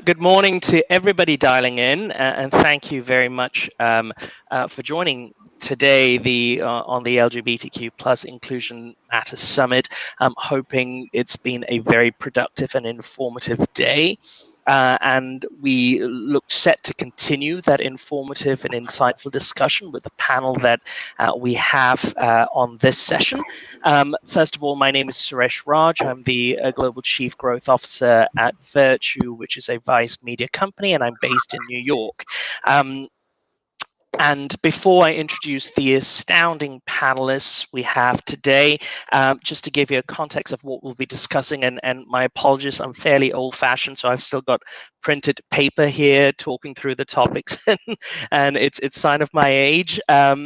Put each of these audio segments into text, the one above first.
Good morning to everybody dialing in, and thank you very much for joining today on the LGBTQ plus Inclusion Matters Summit. I'm hoping it's been a very productive and informative day. And we look set to continue that informative and insightful discussion with the panel that we have on this session. First of all, my name is Suresh Raj. I'm the Global Chief Growth Officer at Virtue, which is a Vice media company, and I'm based in New York. And before I introduce the astounding panelists we have today, just to give you a context of what we'll be discussing, and my apologies, I'm fairly old-fashioned, so I've still got printed paper here talking through the topics, and it's sign of my age.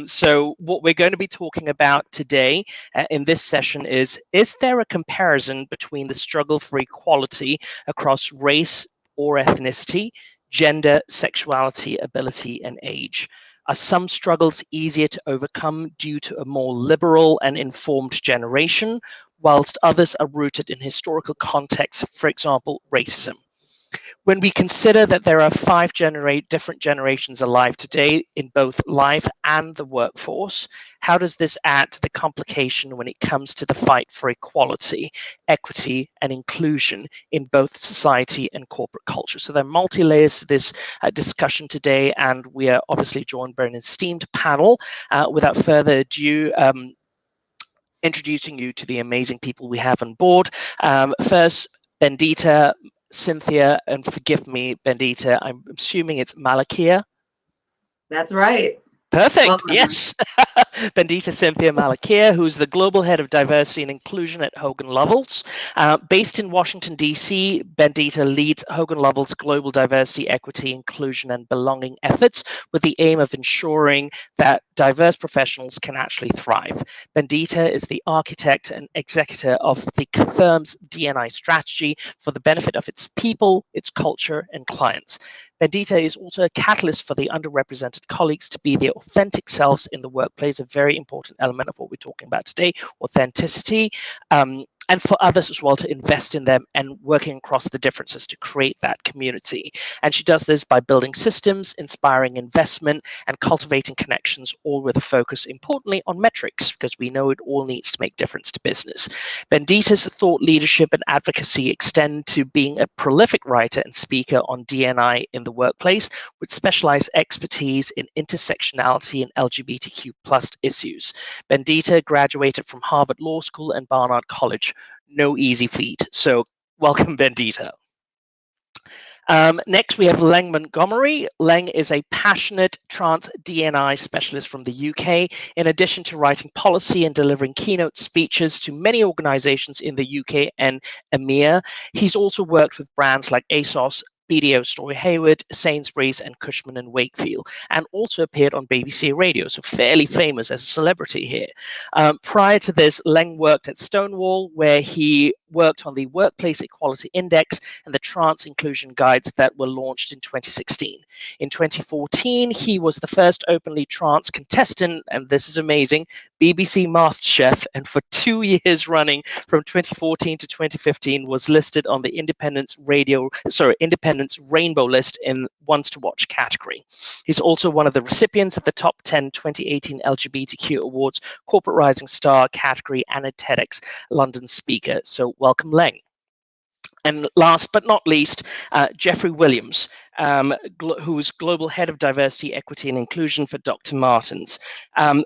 So what we're going to be talking about today in this session is there a comparison between the struggle for equality across race or ethnicity, gender, sexuality, ability, and age? Are some struggles easier to overcome due to a more liberal and informed generation, whilst others are rooted in historical contexts, for example, racism? When we consider that there are 5 different generations alive today in both life and the workforce, how does this add to the complication when it comes to the fight for equality, equity, and inclusion in both society and corporate culture? So there are multi-layers to this discussion today, and we are obviously joined by an esteemed panel. Without further ado, introducing you to the amazing people we have on board. First, Bendita, Cynthia, and forgive me, Bendita, I'm assuming it's Malakia. That's right. Perfect. Welcome. Yes. Bendita Cynthia Malakia, who's the Global Head of Diversity and Inclusion at Hogan Lovells. Based in Washington, D.C., Bendita leads Hogan Lovells' global diversity, equity, inclusion, and belonging efforts with the aim of ensuring that diverse professionals can actually thrive. Bendita is the architect and executor of the firm's DE&I strategy for the benefit of its people, its culture, and clients. Bendita is also a catalyst for the underrepresented colleagues to be their authentic selves in the workplace, a very important element of what we're talking about today, authenticity, and for others as well to invest in them and working across the differences to create that community. And she does this by building systems, inspiring investment, and cultivating connections, all with a focus, importantly, on metrics, because we know it all needs to make difference to business. Bendita's thought leadership and advocacy extend to being a prolific writer and speaker on DE&I in the workplace, with specialized expertise in intersectionality and LGBTQ plus issues. Bendita graduated from Harvard Law School and Barnard College. No easy feat. So welcome, Bendita. Next, we have Leng Montgomery. Leng is a passionate trans DE&I specialist from the UK. In addition to writing policy and delivering keynote speeches to many organizations in the UK and EMEA, he's also worked with brands like ASOS, BDO Story Hayward, Sainsbury's, and Cushman & Wakefield, and also appeared on BBC Radio, so fairly famous as a celebrity here. Prior to this, Leng worked at Stonewall, where he worked on the Workplace Equality Index and the Trans Inclusion Guides that were launched in 2016. In 2014, he was the first openly trans contestant, and this is amazing, BBC MasterChef, and for 2 years running, from 2014 to 2015, was listed on the Independence Rainbow list in Ones to Watch category. He's also one of the recipients of the Top 10 2018 LGBTQ Awards Corporate Rising Star category and a TEDx London speaker. So welcome, Leng. And last but not least, Jeffrey Williams, who's Global Head of Diversity, Equity and Inclusion for Dr. Martens.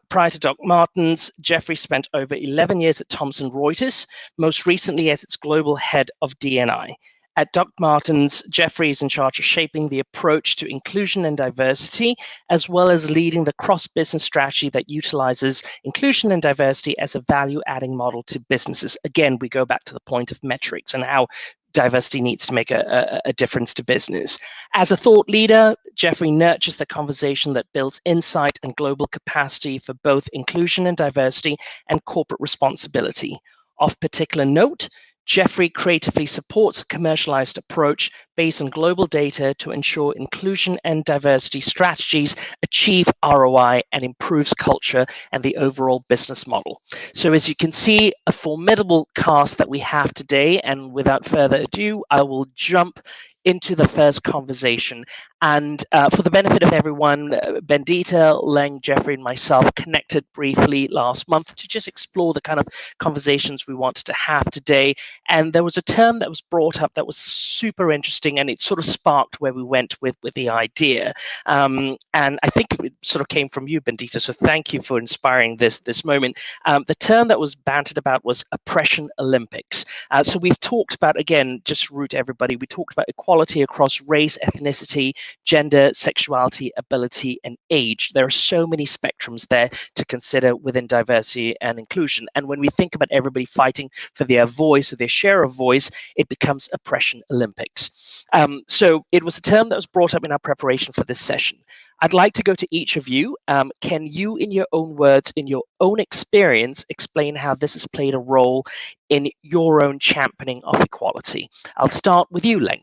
Prior to Dr. Martens, Jeffrey spent over 11 years at Thomson Reuters, most recently as its Global Head of DE&I. At Dr. Martens, Jeffrey is in charge of shaping the approach to inclusion and diversity, as well as leading the cross-business strategy that utilizes inclusion and diversity as a value-adding model to businesses. Again, we go back to the point of metrics and how diversity needs to make a difference to business. As a thought leader, Jeffrey nurtures the conversation that builds insight and global capacity for both inclusion and diversity and corporate responsibility. Of particular note, Jeffrey creatively supports a commercialized approach based on global data to ensure inclusion and diversity strategies achieve ROI and improves culture and the overall business model. So as you can see, a formidable cast that we have today, and without further ado, I will jump into the first conversation. And for the benefit of everyone, Bendita, Leng, Jeffrey, and myself connected briefly last month to just explore the kind of conversations we wanted to have today. And there was a term that was brought up that was super interesting, and it sort of sparked where we went with the idea. And I think it sort of came from you, Bendita. So thank you for inspiring this moment. The term that was bantered about was oppression Olympics. So we've talked about, again, just to root everybody, we talked about equality across race, ethnicity, gender, sexuality, ability, and age. There are so many spectrums there to consider within diversity and inclusion. And when we think about everybody fighting for their voice or their share of voice, it becomes oppression Olympics. So it was a term that was brought up in our preparation for this session. I'd like to go to each of you. Can you, in your own words, in your own experience, explain how this has played a role in your own championing of equality? I'll start with you, Leng.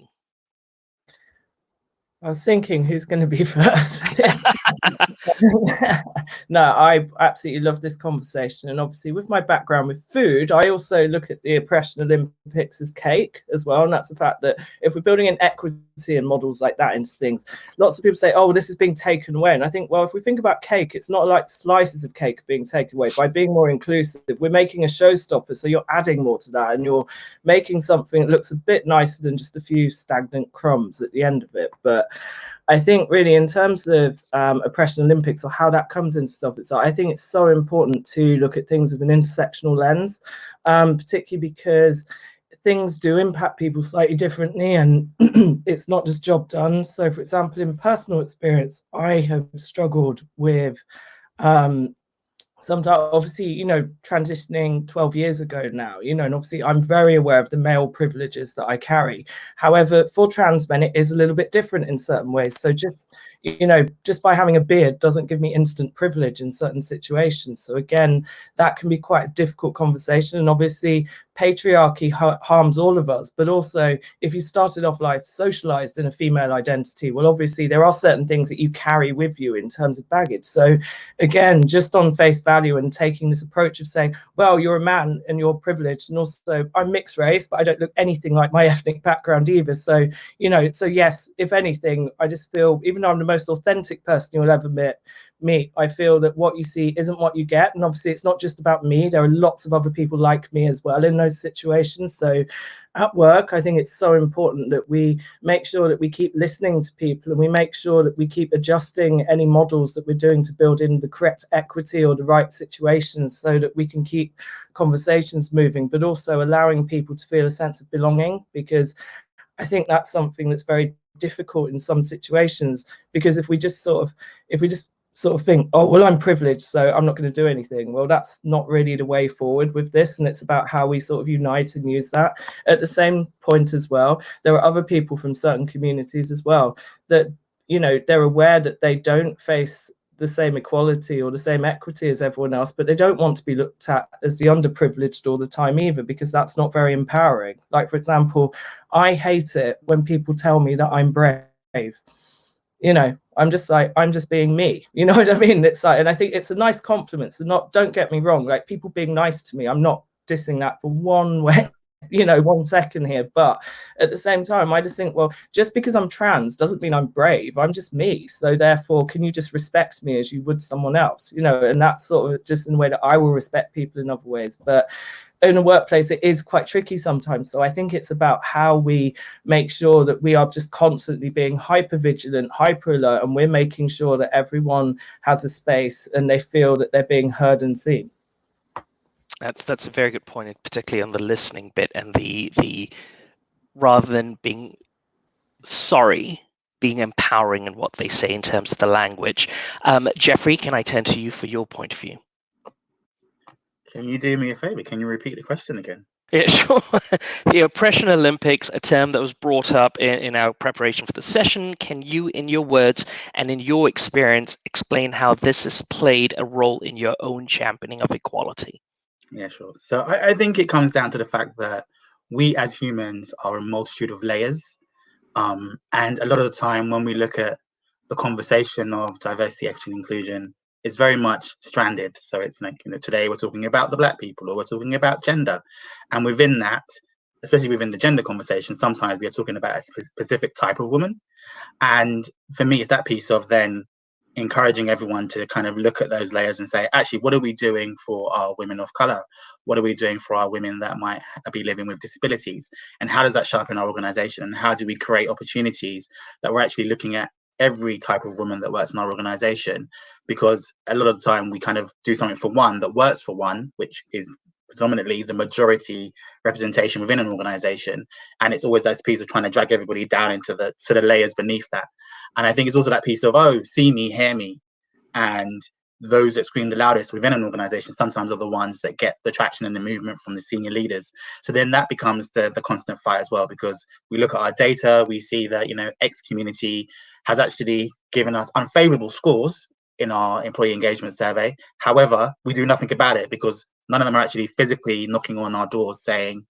I was thinking who's going to be first. No, I absolutely love this conversation. And obviously with my background with food, I also look at the oppression Olympics as cake as well. And that's the fact that if we're building in equity and models like that into things, lots of people say, oh, this is being taken away. And I think, well, if we think about cake, it's not like slices of cake being taken away. By being more inclusive, we're making a showstopper. So you're adding more to that and you're making something that looks a bit nicer than just a few stagnant crumbs at the end of it. But I think really in terms of oppression Olympics or how that comes into stuff, I think it's so important to look at things with an intersectional lens, particularly because things do impact people slightly differently and it's not just job done. So for example, in personal experience, I have struggled with sometimes, obviously, you know, transitioning 12 years ago now, you know, and obviously I'm very aware of the male privileges that I carry. However, for trans men, it is a little bit different in certain ways. So just, you know, just by having a beard doesn't give me instant privilege in certain situations. So again, that can be quite a difficult conversation. And obviously patriarchy harms all of us, but also if you started off life socialized in a female identity, well, obviously there are certain things that you carry with you in terms of baggage. So again, just on face value and taking this approach of saying, well, you're a man and you're privileged, and also I'm mixed race, but I don't look anything like my ethnic background either. So, you know, so yes, if anything, I just feel, even though I'm the most authentic person you'll ever meet, I feel that what you see isn't what you get. And obviously it's not just about me, there are lots of other people like me as well in those situations. So at work, I think it's so important that we make sure that we keep listening to people and we make sure that we keep adjusting any models that we're doing to build in the correct equity or the right situations so that we can keep conversations moving, but also allowing people to feel a sense of belonging, because I think that's something that's very difficult in some situations, because if we just sort of think, oh, well, I'm privileged, so I'm not going to do anything. Well, that's not really the way forward with this. And it's about how we sort of unite and use that. At the same point as well, there are other people from certain communities as well that, you know, they're aware that they don't face the same equality or the same equity as everyone else, but they don't want to be looked at as the underprivileged all the time either, because that's not very empowering. Like, for example, I hate it when people tell me that I'm brave. You know, I'm just like, I'm just being me, you know what I mean? It's like, and I think it's a nice compliment. So don't get me wrong, like people being nice to me, I'm not dissing that for one way, you know, 1 second here. But at the same time, I just think, well, just because I'm trans doesn't mean I'm brave. I'm just me. So therefore, can you just respect me as you would someone else, you know? And that's sort of just in the way that I will respect people in other ways. But in a workplace, it is quite tricky sometimes. So I think it's about how we make sure that we are just constantly being hyper vigilant, hyper alert, and we're making sure that everyone has a space and they feel that they're being heard and seen. That's a very good point, particularly on the listening bit and the rather than being sorry, being empowering in what they say in terms of the language. Jeffrey, can I turn to you for your point of view? Can you do me a favor? Can you repeat the question again? Yeah, sure. The Oppression Olympics, a term that was brought up in our preparation for the session. Can you, in your words and in your experience, explain how this has played a role in your own championing of equality? Yeah, sure. So I think it comes down to the fact that we as humans are a multitude of layers. And a lot of the time when we look at the conversation of diversity, equity, and inclusion, it's very much stranded. So it's like, you know, today we're talking about the Black people, or we're talking about gender. And within that, especially within the gender conversation, sometimes we are talking about a specific type of woman. And for me, it's that piece of then encouraging everyone to kind of look at those layers and say, actually, what are we doing for our women of color? What are we doing for our women that might be living with disabilities? And how does that show up in our organization? And how do we create opportunities that we're actually looking at every type of woman that works in our organization? Because a lot of the time we kind of do something for one that works for one, which is predominantly the majority representation within an organization, and it's always that piece of trying to drag everybody down into the layers beneath that. And I think it's also that piece of, oh, see me, hear me, and those that scream the loudest within an organization sometimes are the ones that get the traction and the movement from the senior leaders. So then that becomes the constant fight as well, because we look at our data, we see that, you know, X community has actually given us unfavorable scores in our employee engagement survey. However, we do nothing about it because none of them are actually physically knocking on our doors saying,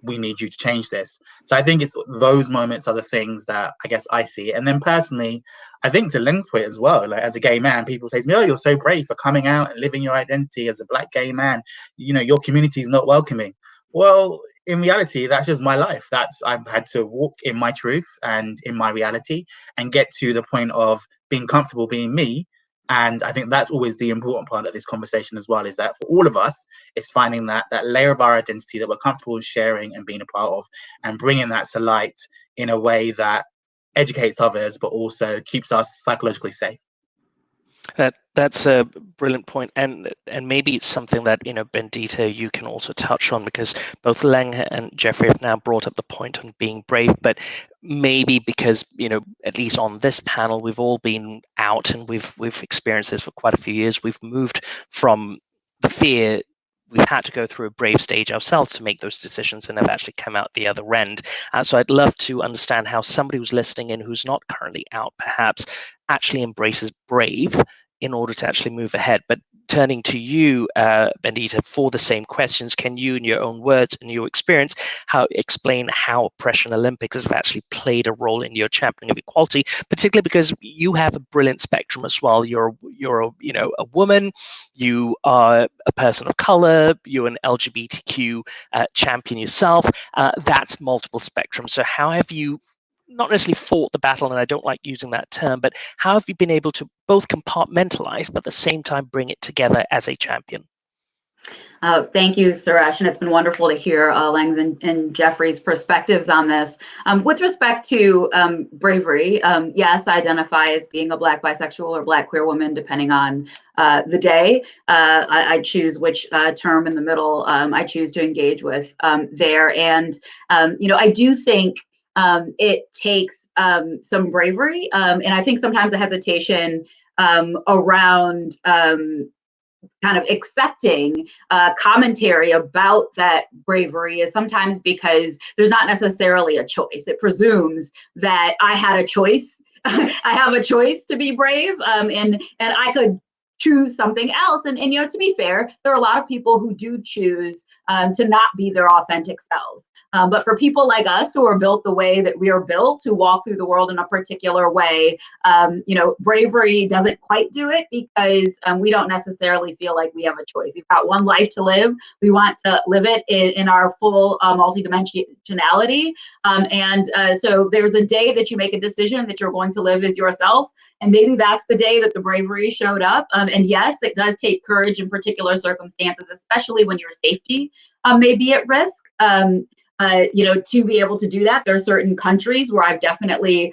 we need you to change this. So I think it's those moments are the things that I guess I see. And then personally, I think to link to it as well, like as a gay man, people say to me, oh, you're so brave for coming out and living your identity as a Black gay man. You know, your community is not welcoming. Well, in reality, that's just my life. I've had to walk in my truth and in my reality and get to the point of being comfortable being me. And I think that's always the important part of this conversation as well, is that for all of us, it's finding that layer of our identity that we're comfortable with sharing and being a part of, and bringing that to light in a way that educates others, but also keeps us psychologically safe. That's a brilliant point, and maybe it's something that, you know, Bendita, you can also touch on, because both Leng and Jeffrey have now brought up the point on being brave, but maybe because, you know, at least on this panel, we've all been out and we've experienced this for quite a few years. We've moved from the fear. We've had to go through a brave stage ourselves to make those decisions and have actually come out the other end. So I'd love to understand how somebody who's listening in who's not currently out perhaps actually embraces brave in order to actually move ahead. But turning to you, Bendita, for the same questions, can you, in your own words and your experience, explain how Oppression Olympics has actually played a role in your championing of equality, particularly because you have a brilliant spectrum as well. You're you know, a woman, you are a person of color, you're an LGBTQ champion yourself. That's multiple spectrum. So how have you not necessarily fought the battle, and I don't like using that term, but how have you been able to both compartmentalize, but at the same time bring it together as a champion? Thank you, Suresh, and it's been wonderful to hear Leng's and Jeffrey's perspectives on this. With respect to bravery, yes, I identify as being a Black bisexual or Black queer woman, depending on the day. I choose which term in the middle I choose to engage with there. And, you know, I do think it takes some bravery, and I think sometimes a hesitation around kind of accepting commentary about that bravery is sometimes because there's not necessarily a choice. It presumes that I had a choice. I have a choice to be brave, and I could choose something else. And you know, to be fair, there are a lot of people who do choose to not be their authentic selves. But for people like us who are built the way that we are built, who walk through the world in a particular way, you know, bravery doesn't quite do it because we don't necessarily feel like we have a choice. We've got one life to live. We want to live it in our full multidimensionality. So there's a day that you make a decision that you're going to live as yourself. And maybe that's the day that the bravery showed up. And yes, it does take courage in particular circumstances, especially when your safety may be at risk. You know, to be able to do that, there are certain countries where I've definitely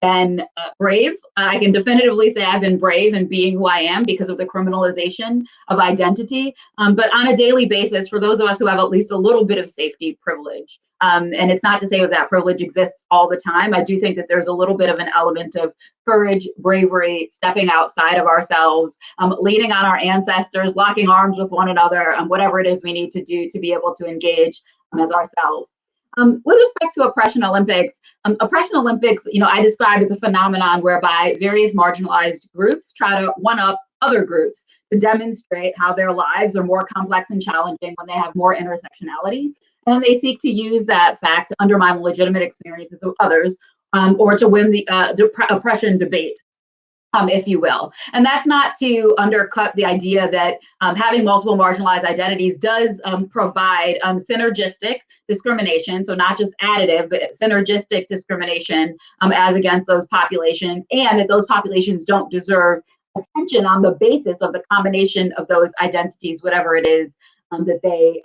been brave. I can definitively say I've been brave in being who I am because of the criminalization of identity. But on a daily basis, for those of us who have at least a little bit of safety privilege, and it's not to say that that privilege exists all the time. I do think that there's a little bit of an element of courage, bravery, stepping outside of ourselves, leaning on our ancestors, locking arms with one another, whatever it is we need to do to be able to engage as ourselves. With respect to Oppression Olympics, you know, I describe as a phenomenon whereby various marginalized groups try to one-up other groups to demonstrate how their lives are more complex and challenging when they have more intersectionality. And they seek to use that fact to undermine the legitimate experiences of others, or to win the oppression debate. if you will. And that's not to undercut the idea that having multiple marginalized identities does provide synergistic discrimination, so not just additive, but synergistic discrimination as against those populations, and that those populations don't deserve attention on the basis of the combination of those identities, whatever it is that they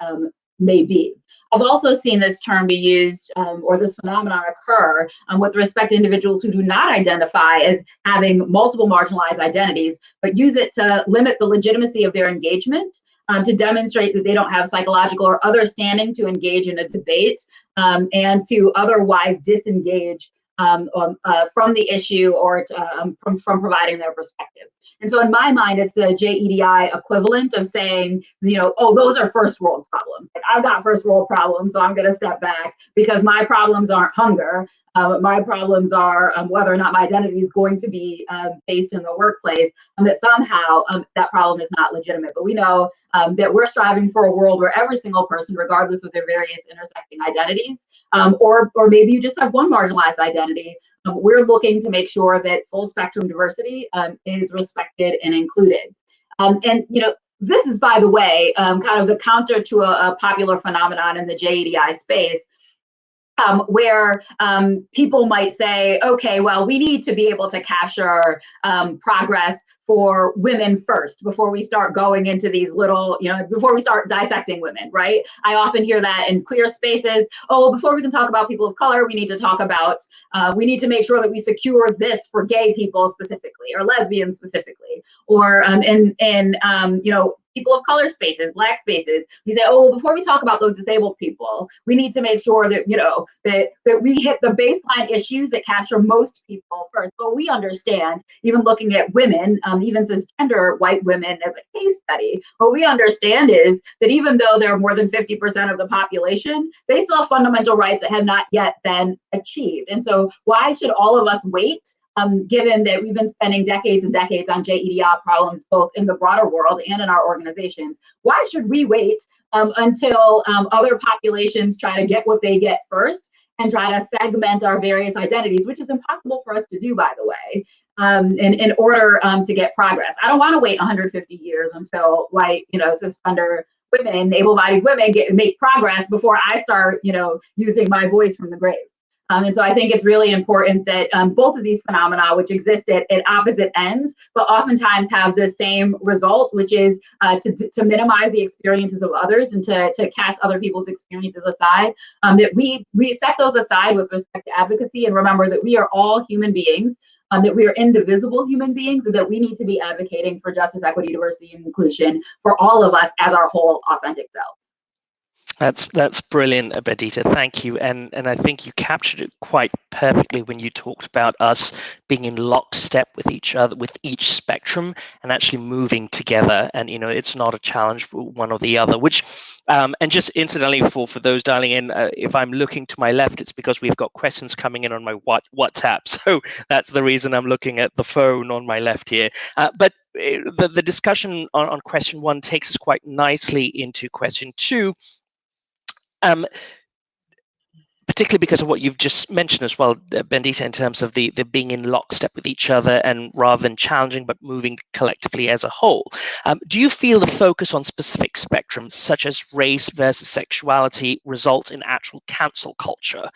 may be. I've also seen this term be used, or this phenomenon occur with respect to individuals who do not identify as having multiple marginalized identities, but use it to limit the legitimacy of their engagement, to demonstrate that they don't have psychological or other standing to engage in a debate, and to otherwise disengage from the issue or to, from providing their perspective. And so in my mind, it's the JEDI equivalent of saying, you know, oh, those are first world problems. Like, I've got first world problems, so I'm going to step back because my problems aren't hunger. My problems are whether or not my identity is going to be faced in the workplace, and that somehow that problem is not legitimate. But we know that we're striving for a world where every single person, regardless of their various intersecting identities, or maybe you just have one marginalized identity, we're looking to make sure that full spectrum diversity is respected and included. And you know, this is, by the way, kind of the counter to a popular phenomenon in the JEDI space, where people might say, okay, well, we need to be able to capture progress for women first before we start going into these little, you know, before we start dissecting women, right? I often hear that in queer spaces. Oh, before we can talk about people of color, we need to talk about, we need to make sure that we secure this for gay people specifically, or lesbians specifically, or in you know, people of color spaces, Black spaces. We say, oh, before we talk about those disabled people, we need to make sure that, you know, that we hit the baseline issues that capture most people first. But we understand, even looking at women, even cisgender white women as a case study, what we understand is that even though they're more than 50% of the population, they still have fundamental rights that have not yet been achieved. And so why should all of us wait, given that we've been spending decades and decades on JEDI problems, both in the broader world and in our organizations? Why should we wait until other populations try to get what they get first and try to segment our various identities, which is impossible for us to do, by the way, in order to get progress? I don't want to wait 150 years until white, you know, cisgender women, able-bodied women make progress before I start, you know, using my voice from the grave. And so I think it's really important that both of these phenomena, which exist at opposite ends, but oftentimes have the same result, which is to minimize the experiences of others and to cast other people's experiences aside, that we set those aside with respect to advocacy, and remember that we are all human beings, that we are indivisible human beings, and that we need to be advocating for justice, equity, diversity, and inclusion for all of us as our whole authentic selves. That's brilliant, Bandita. Thank you. And I think you captured it quite perfectly when you talked about us being in lockstep with each other, with each spectrum, and actually moving together. And, you know, it's not a challenge for one or the other, which, and just incidentally for those dialing in, if I'm looking to my left, it's because we've got questions coming in on my WhatsApp. So that's the reason I'm looking at the phone on my left here. But the discussion on question one takes us quite nicely into question two. Particularly because of what you've just mentioned as well, Bandita, in terms of the being in lockstep with each other and rather than challenging but moving collectively as a whole. Do you feel the focus on specific spectrums such as race versus sexuality results in actual cancel culture?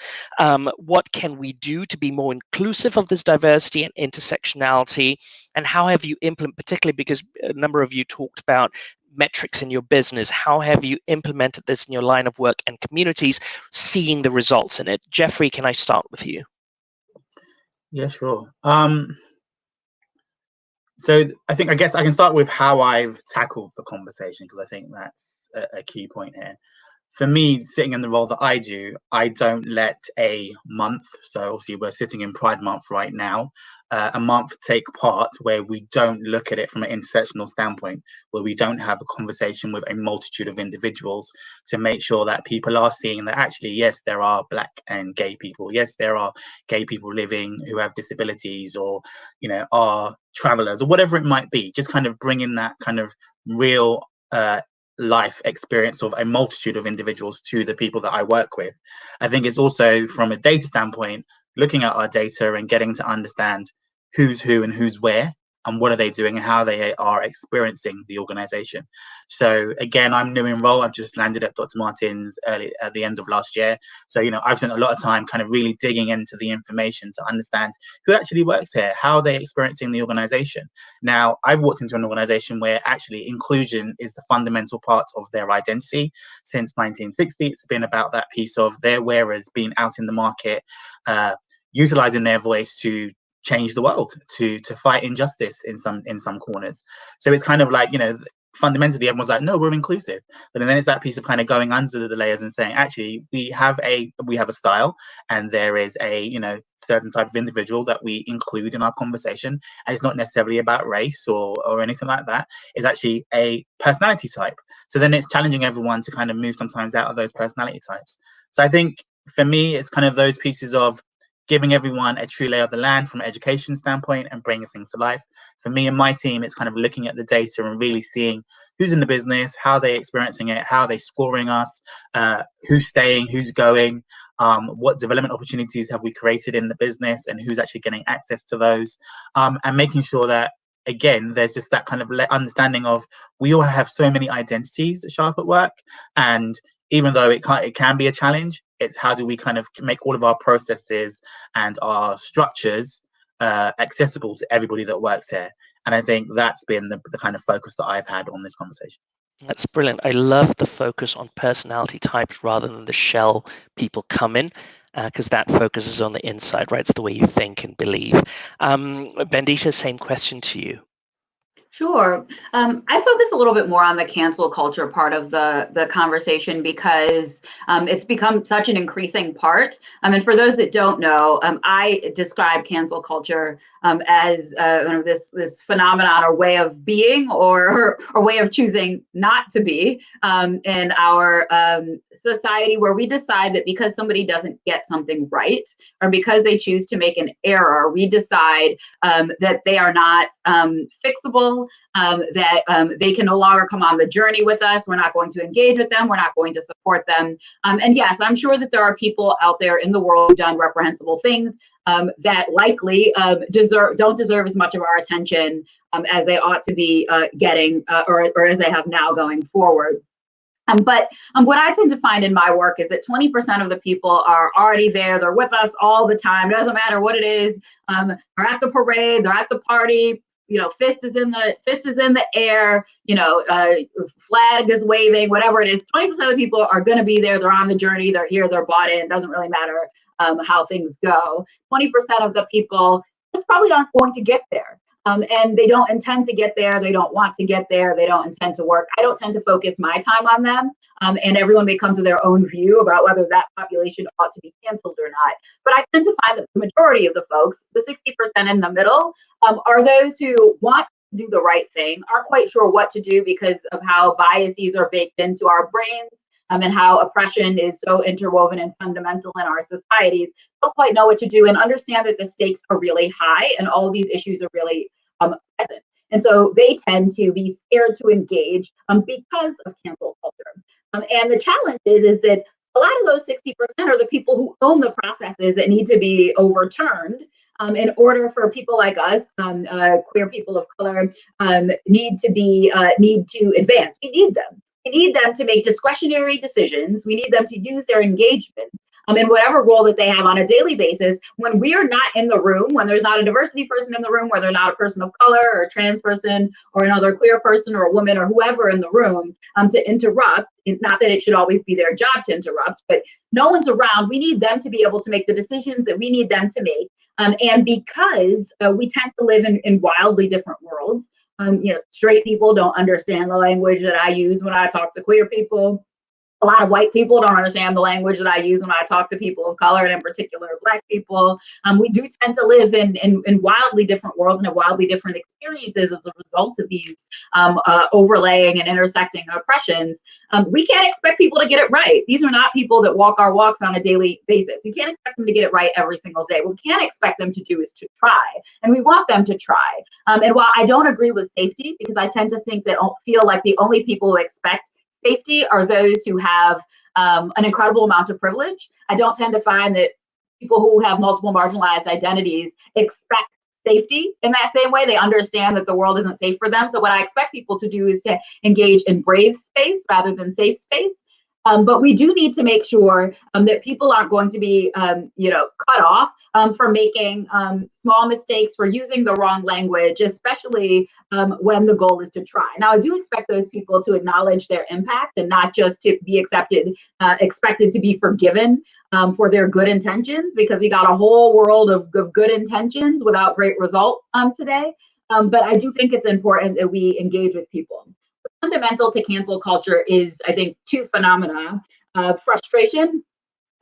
What can we do to be more inclusive of this diversity and intersectionality? And how have you implemented, particularly because a number of you talked about metrics in your business, how have you implemented this in your line of work and communities, seeing the results in it? Jeffrey, can I start with you? Yeah, sure. So I guess I can start with how I've tackled the conversation, because I think that's a key point here. For me, sitting in the role that I do, I don't let a month, so obviously we're sitting in Pride Month right now, a month take part where we don't look at it from an intersectional standpoint, where we don't have a conversation with a multitude of individuals to make sure that people are seeing that actually, yes, there are Black and gay people. Yes, there are gay people living who have disabilities, or, you know, are travelers, or whatever it might be. Just kind of bringing that kind of real life experience of a multitude of individuals to the people that I work with. I think it's also, from a data standpoint, looking at our data and getting to understand who's who and who's where and what are they doing and how they are experiencing the organization. So again, I'm new in role. I've just landed at Dr. Martens early at the end of last year. So, you know, I've spent a lot of time kind of really digging into the information to understand who actually works here, how they're experiencing the organization. Now, I've walked into an organization where actually inclusion is the fundamental part of their identity. Since 1960, it's been about that piece of their wearers being out in the market, utilizing their voice to change the world, to fight injustice in some corners. So it's kind of like, you know, fundamentally everyone's like, no, we're inclusive. But then it's that piece of kind of going under the layers and saying, actually, we have a style, and there is a, you know, certain type of individual that we include in our conversation. And it's not necessarily about race or anything like that. It's actually a personality type. So then it's challenging everyone to kind of move sometimes out of those personality types. So I think for me, it's kind of those pieces of giving everyone a true lay of the land from an education standpoint and bringing things to life. For me and my team, it's kind of looking at the data and really seeing who's in the business, how they're experiencing it, how they're scoring us, who's staying, who's going, what development opportunities have we created in the business, and who's actually getting access to those, and making sure that, again, there's just that kind of understanding of we all have so many identities that show up at work, and even though it can be a challenge, it's how do we kind of make all of our processes and our structures accessible to everybody that works here. And I think that's been the kind of focus that I've had on this conversation. That's brilliant. I love the focus on personality types rather than the shell people come in, because that focuses on the inside, right? It's the way you think and believe. Bandita, same question to you. Sure. I focus a little bit more on the cancel culture part of the conversation because it's become such an increasing part. And for those that don't know, I describe cancel culture as this phenomenon or way of being or way of choosing not to be in our society, where we decide that because somebody doesn't get something right, or because they choose to make an error, we decide that they are not fixable, that they can no longer come on the journey with us. We're not going to engage with them. We're not going to support them. And yes, I'm sure that there are people out there in the world who've done reprehensible things that likely don't deserve as much of our attention as they ought to be getting or as they have now going forward. But what I tend to find in my work is that 20% of the people are already there. They're with us all the time. It doesn't matter what it is. They're at the parade. They're at the party. You know, fist is in the air. You know, flag is waving. Whatever it is, 20% of the people are going to be there. They're on the journey. They're here. They're bought in. It doesn't really matter how things go. 20% of the people just probably aren't going to get there. And they don't intend to get there. They don't want to get there. They don't intend to work. I don't tend to focus my time on them. And everyone may come to their own view about whether that population ought to be canceled or not. But I tend to find that the majority of the folks, the 60% in the middle, are those who want to do the right thing, aren't quite sure what to do because of how biases are baked into our brains, and how oppression is so interwoven and fundamental in our societies, don't quite know what to do, and understand that the stakes are really high and all of these issues are really present. And so they tend to be scared to engage because of cancel culture. And the challenge is that a lot of those 60% are the people who own the processes that need to be overturned in order for people like us, queer people of color, need to advance. We need them. We need them to make discretionary decisions. We need them to use their engagement in whatever role that they have on a daily basis. When we are not in the room, when there's not a diversity person in the room, where they're not a person of color or a trans person or another queer person or a woman or whoever in the room to interrupt, not that it should always be their job to interrupt, but no one's around, we need them to be able to make the decisions that we need them to make. And because we tend to live in wildly different worlds, straight people don't understand the language that I use when I talk to queer people. A lot of white people don't understand the language that I use when I talk to people of color, and in particular Black people. We do tend to live in wildly different worlds and have wildly different experiences as a result of these overlaying and intersecting oppressions. We can't expect people to get it right. These are not people that walk our walks on a daily basis. You can't expect them to get it right every single day. What we can expect them to do is to try, and we want them to try. And while I don't agree with safety, because I tend to feel like the only people who expect safety are those who have an incredible amount of privilege, I don't tend to find that people who have multiple marginalized identities expect safety in that same way. They understand that the world isn't safe for them. So what I expect people to do is to engage in brave space rather than safe space. But we do need to make sure that people aren't going to be, cut off for making small mistakes, for using the wrong language, especially when the goal is to try. Now, I do expect those people to acknowledge their impact and not just to be expected to be forgiven for their good intentions, because we got a whole world of good intentions without great result today. But I do think it's important that we engage with people. Fundamental to cancel culture is, I think, two phenomena: frustration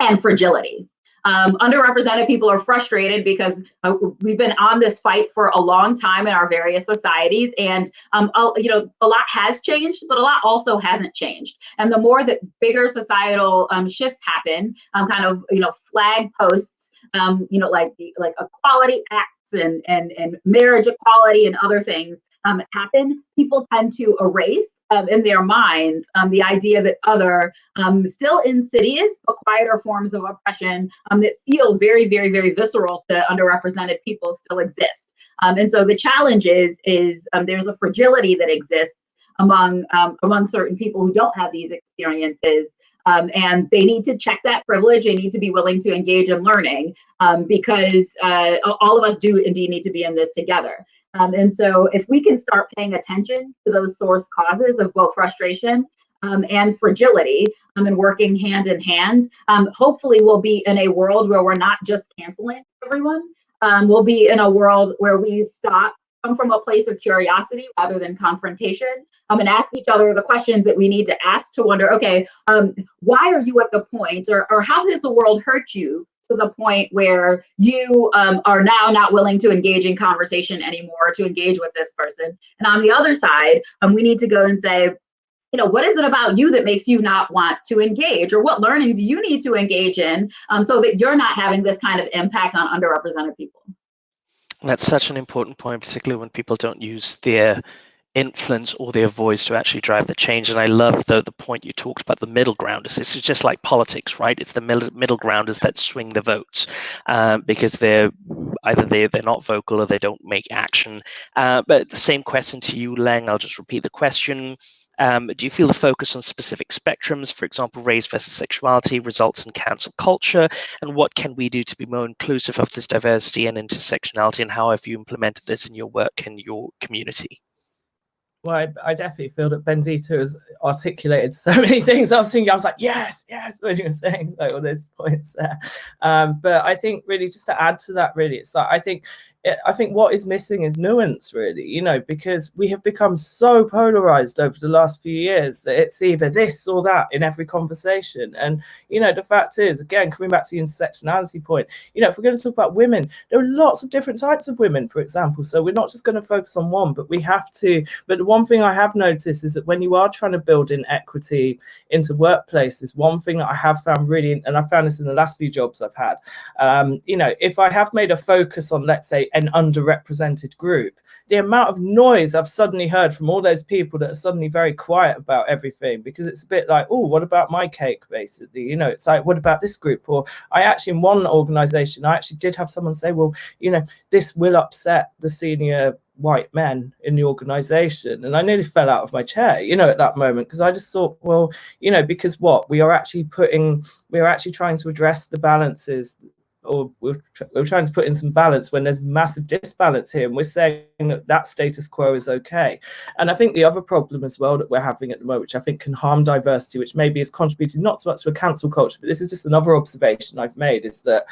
and fragility. Underrepresented people are frustrated because we've been on this fight for a long time in our various societies, and a lot has changed, but a lot also hasn't changed. And the more that bigger societal shifts happen, flag posts, like equality acts and marriage equality and other things happen, people tend to erase in their minds the idea that other, still insidious but quieter forms of oppression that feel very, very, very visceral to underrepresented people still exist. And so the challenge is there's a fragility that exists among certain people who don't have these experiences. And they need to check that privilege. They need to be willing to engage in learning because all of us do indeed need to be in this together. And so if we can start paying attention to those source causes of both frustration and fragility and working hand in hand, hopefully we'll be in a world where we're not just canceling everyone. We'll be in a world where we come from a place of curiosity rather than confrontation, and ask each other the questions that we need to ask to wonder, okay, why are you at the point, or how has the world hurt you to the point where you are now not willing to engage in conversation anymore, to engage with this person? And on the other side, we need to go and say, what is it about you that makes you not want to engage, or what learning do you need to engage in so that you're not having this kind of impact on underrepresented people? That's such an important point, particularly when people don't use their influence or their voice to actually drive the change. And I love the point you talked about, the middle grounders. This is just like politics, right? It's the middle grounders that swing the votes because they're not vocal or they don't make action. But the same question to you, Leng. I'll just repeat the question. Do you feel the focus on specific spectrums, for example, race versus sexuality, results in cancel culture? And what can we do to be more inclusive of this diversity and intersectionality? And how have you implemented this in your work and your community? Well, I definitely feel that Bendita has articulated so many things. I was like, yes, when you were saying like all those points there. But I think really just to add to that, really, it's like, I think what is missing is nuance, really, because we have become so polarized over the last few years that it's either this or that in every conversation. And, the fact is, again, coming back to the intersectionality point, if we're going to talk about women, there are lots of different types of women, for example. So we're not just going to focus on one, but we have to. But the one thing I have noticed is that when you are trying to build in equity into workplaces, one thing that I have found really, and I found this in the last few jobs I've had, if I have made a focus on, let's say, an underrepresented group, the amount of noise I've suddenly heard from all those people that are suddenly very quiet about everything, because it's a bit like, oh, what about my cake, basically? It's like, what about this group? Or I actually, in one organization, I actually did have someone say, well, this will upset the senior white men in the organization. And I nearly fell out of my chair, at that moment, because I just thought, well, because we're actually trying to address the balances, or we're trying to put in some balance when there's massive disbalance here, and we're saying that status quo is okay. And I think the other problem as well that we're having at the moment, which I think can harm diversity, which maybe is contributing not so much to a cancel culture, but this is just another observation I've made, is that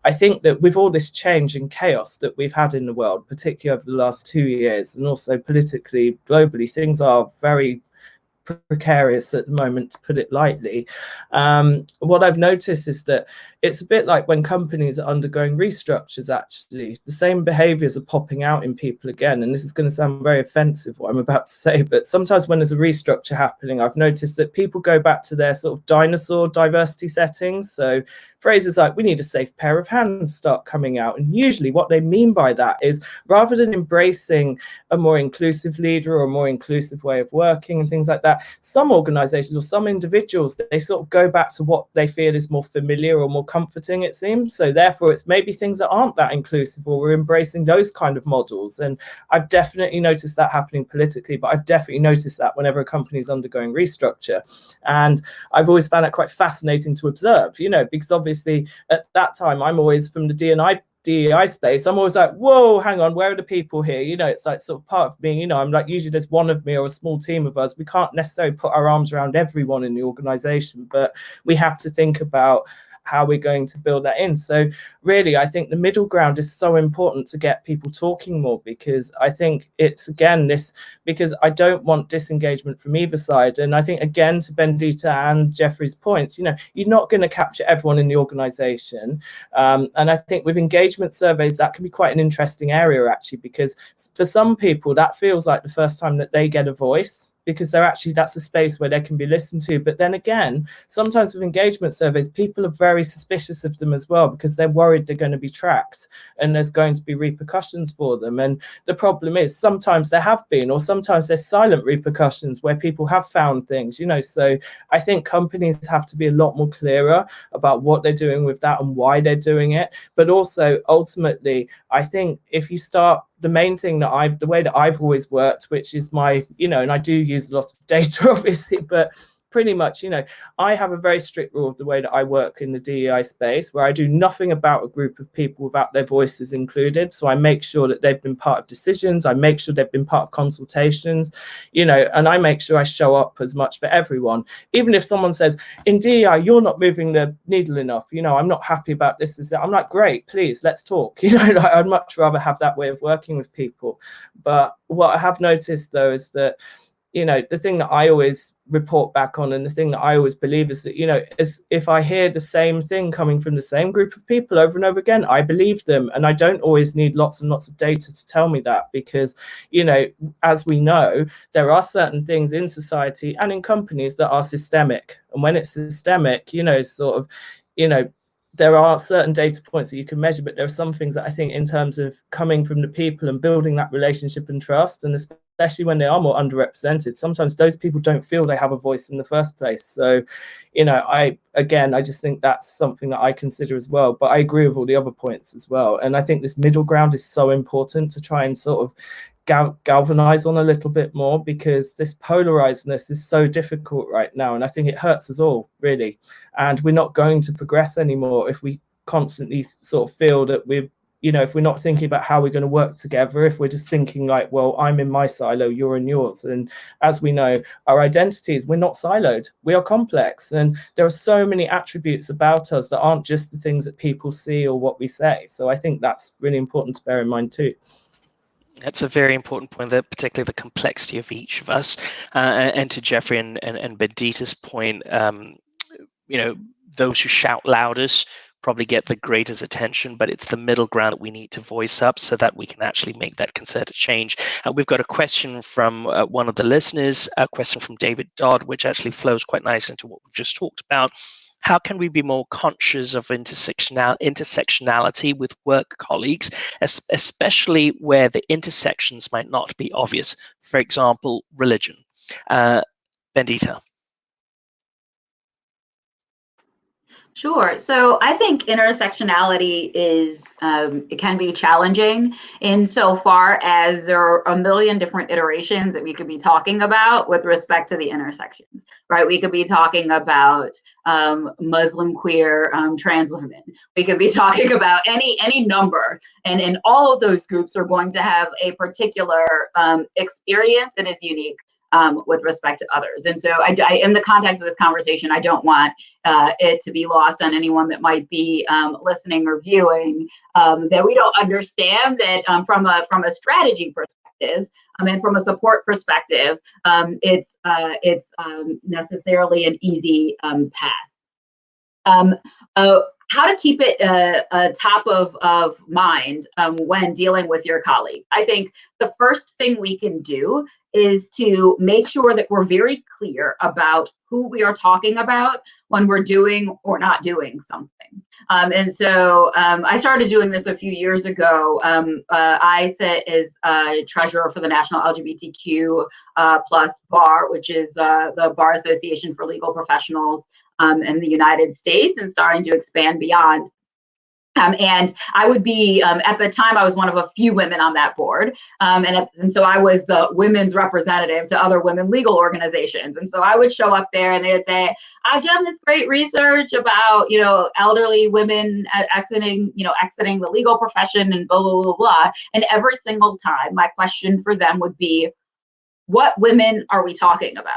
I think that with all this change and chaos that we've had in the world, particularly over the last 2 years, and also politically, globally, things are very precarious at the moment, to put it lightly. What I've noticed is that it's a bit like when companies are undergoing restructures, actually, the same behaviors are popping out in people again. And this is going to sound very offensive, what I'm about to say, but sometimes when there's a restructure happening, I've noticed that people go back to their sort of dinosaur diversity settings. So phrases like, we need a safe pair of hands, start coming out. And usually what they mean by that is, rather than embracing a more inclusive leader or a more inclusive way of working and things like that, that some organizations or some individuals, they sort of go back to what they feel is more familiar or more comforting, it seems. So therefore it's maybe things that aren't that inclusive, or we're embracing those kind of models. And I've definitely noticed that happening politically, but I've definitely noticed that whenever a company is undergoing restructure. And I've always found it quite fascinating to observe, you know, because obviously at that time, I'm always from the DEI space, I'm always like, whoa, hang on, where are the people here? You know, it's like sort of part of me, you know, I'm like, usually there's one of me or a small team of us. We can't necessarily put our arms around everyone in the organization, but we have to think about how we're going to build that in. So really, I think the middle ground is so important to get people talking more, because I think it's, again, this, because I don't want disengagement from either side. And I think, again, to Bendita and Jeffrey's points, you know, you're not going to capture everyone in the organization. And I think with engagement surveys, that can be quite an interesting area, actually, because for some people, that feels like the first time that they get a voice, because they're actually, that's a space where they can be listened to. But then again, sometimes with engagement surveys, people are very suspicious of them as well, because they're worried they're going to be tracked and there's going to be repercussions for them. And the problem is sometimes there have been, or sometimes there's silent repercussions where people have found things, you know. So I think companies have to be a lot more clearer about what they're doing with that and why they're doing it. But also, ultimately, I think if you start, the main thing that the way that I've always worked, which is my, you know, and I do use a lot of data, obviously, but pretty much, you know, I have a very strict rule of the way that I work in the DEI space, where I do nothing about a group of people without their voices included. So I make sure that they've been part of decisions. I make sure they've been part of consultations, you know, and I make sure I show up as much for everyone. Even if someone says, in DEI, you're not moving the needle enough, you know, I'm not happy about this, I'm like, great, please, let's talk. You know, I'd much rather have that way of working with people. But what I have noticed, though, is that, you know, the thing that I always report back on, and the thing that I always believe, is that, you know, is if I hear the same thing coming from the same group of people over and over again, I believe them. And I don't always need lots and lots of data to tell me that, because, you know, as we know, there are certain things in society and in companies that are systemic. And when it's systemic, you know, sort of, you know, there are certain data points that you can measure, but there are some things that I think, in terms of coming from the people and building that relationship and trust, and especially when they are more underrepresented, sometimes those people don't feel they have a voice in the first place. So, you know, I just think that's something that I consider as well. But I agree with all the other points as well. And I think this middle ground is so important to try and sort of galvanize on a little bit more, because this polarizedness is so difficult right now, and I think it hurts us all, really. And we're not going to progress anymore if we constantly sort of feel that we're, you know, if we're not thinking about how we're going to work together, if we're just thinking like, well, I'm in my silo, you're in yours. And as we know, our identities, we're not siloed, we are complex, and there are so many attributes about us that aren't just the things that people see or what we say. So I think that's really important to bear in mind too. That's a very important point, that particularly the complexity of each of us. And to Jeffrey and Bendita's point, you know, those who shout loudest probably get the greatest attention, but it's the middle ground that we need to voice up so that we can actually make that concerted change. We've got a question from one of the listeners, a question from David Dodd, which actually flows quite nice into what we've just talked about. How can we be more conscious of intersectionality with work colleagues, especially where the intersections might not be obvious? For example, religion. Bendita. Sure. So I think intersectionality is, it can be challenging insofar as there are a million different iterations that we could be talking about with respect to the intersections, right? We could be talking about Muslim, queer, trans women. We could be talking about any number, and all of those groups are going to have a particular experience that is unique with respect to others. And so in the context of this conversation, I don't want it to be lost on anyone that might be listening or viewing, that we don't understand that from a strategy perspective, and from a support perspective, it's necessarily an easy path. How to keep it top of mind when dealing with your colleagues. I think the first thing we can do is to make sure that we're very clear about who we are talking about when we're doing or not doing something. And so I started doing this a few years ago. I sit as treasurer for the National LGBTQ plus bar, which is the Bar Association for Legal Professionals in the United States, and starting to expand beyond. And I would be, at the time, I was one of a few women on that board. And so I was the women's representative to other women legal organizations. And so I would show up there and they would say, I've done this great research about, elderly women exiting the legal profession and blah, blah, blah, blah. And every single time my question for them would be, what women are we talking about?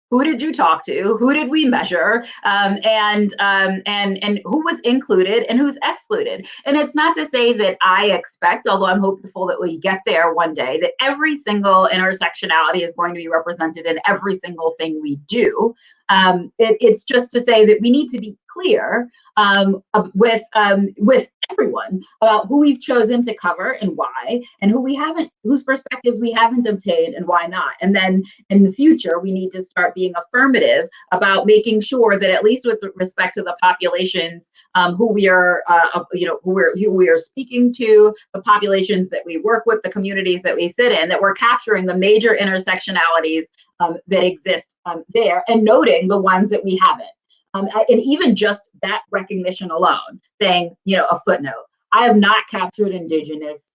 Who did you talk to? Who did we measure? And who was included and who's excluded? And it's not to say that I expect, although I'm hopeful that we get there one day, that every single intersectionality is going to be represented in every single thing we do. It's just to say that we need to be clear with everyone about who we've chosen to cover and why, and whose perspectives we haven't obtained and why not. And then in the future, we need to start being affirmative about making sure that, at least with respect to the populations who we are speaking to, the populations that we work with, the communities that we sit in, that we're capturing the major intersectionalities that exist there, and noting the ones that we haven't. And even just that recognition alone, saying, a footnote. I have not captured Indigenous